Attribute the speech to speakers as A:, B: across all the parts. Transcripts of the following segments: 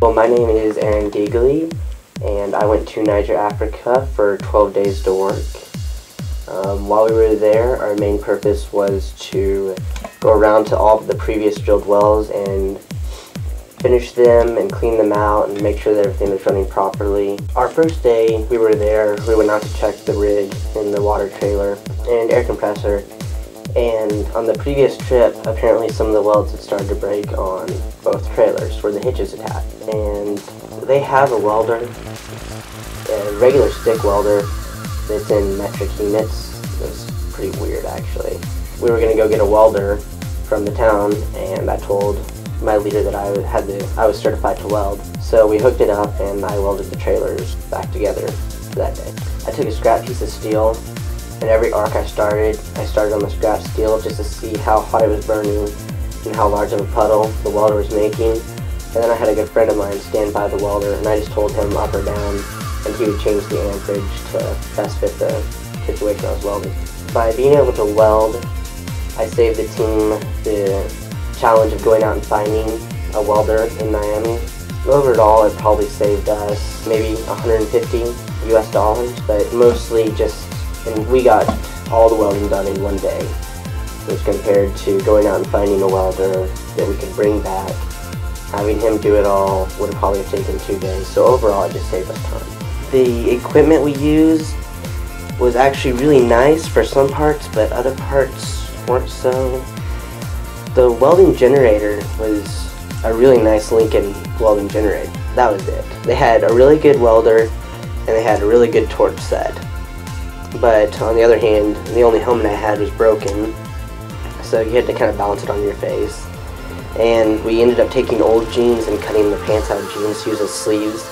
A: Well, my name is Beagley, and I went to Niger, Africa for 12 days to work. While we were there, our main purpose was to go around to all of the previous drilled wells and finish them and clean them out and make sure that everything was running properly. Our first day we were there, we went out to check the rig and the water trailer and air compressor. And on the previous trip, apparently some of the welds had started to break on both trailers where the hitch is attached. And they have a welder, a regular stick welder that's in metric units. It was pretty weird, actually. We were going to go get a welder from the town, and I told my leader that I was certified to weld. So we hooked it up, and I welded the trailers back together that day. I took a scrap piece of steel, and every arc I started on the scrap steel just to see how hot it was burning and how large of a puddle the welder was making. And then I had a good friend of mine stand by the welder, and I just told him up or down, and he would change the amperage to best fit the situation I was welding. By being able to weld, I saved the team the challenge of going out and finding a welder in Miami. Overall, it probably saved us maybe $150 US, but mostly just, and we got all the welding done in one day, as compared to going out and finding a welder that we could bring back. Having him do it all would have probably taken 2 days, so overall it just saved us time. The equipment we used was actually really nice for some parts, but other parts weren't so. The welding generator was a really nice Lincoln welding generator. That was it. They had a really good welder, and they had a really good torch set. But on the other hand, the only helmet I had was broken, so you had to kind of balance it on your face. And we ended up taking old jeans and cutting the pants out of jeans to use as sleeves.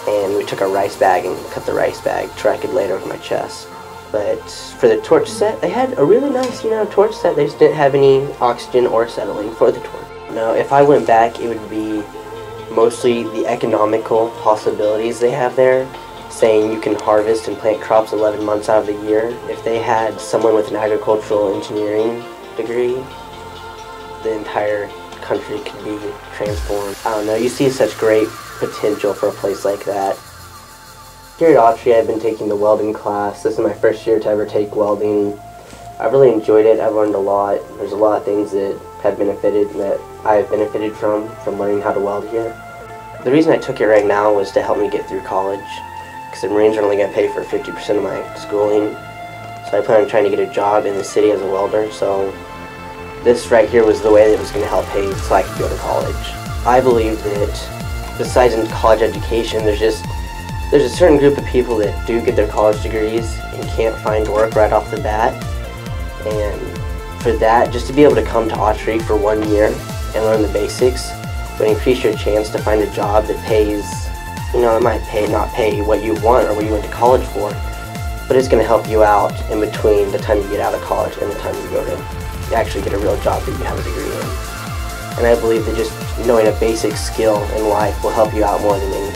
A: And we took a rice bag and cut the rice bag so I could lay it over my chest. But for the torch set, they had a really nice, torch set. They just didn't have any oxygen or acetylene for the torch. Now, if I went back, it would be mostly the economical possibilities they have there, saying you can harvest and plant crops 11 months out of the year. If they had someone with an agricultural engineering degree, the entire country could be transformed. I don't know, you see such great potential for a place like that. Here at Autry, I've been taking the welding class. This is my first year to ever take welding. I've really enjoyed it. I've learned a lot. There's a lot of things that I have benefited from learning how to weld here. The reason I took it right now was to help me get through college, because the Marines are only going to pay for 50% of my schooling. So I plan on trying to get a job in the city as a welder, so this right here was the way that it was going to help pay so I could go to college. I believe that besides in college education, there's a certain group of people that do get their college degrees and can't find work right off the bat. And for that, just to be able to come to Autry for 1 year and learn the basics would increase your chance to find a job that pays, it might not pay what you want or what you went to college for, but it's going to help you out in between the time you get out of college and the time you go to actually get a real job that you have a degree in. And I believe that just knowing a basic skill in life will help you out more than anything.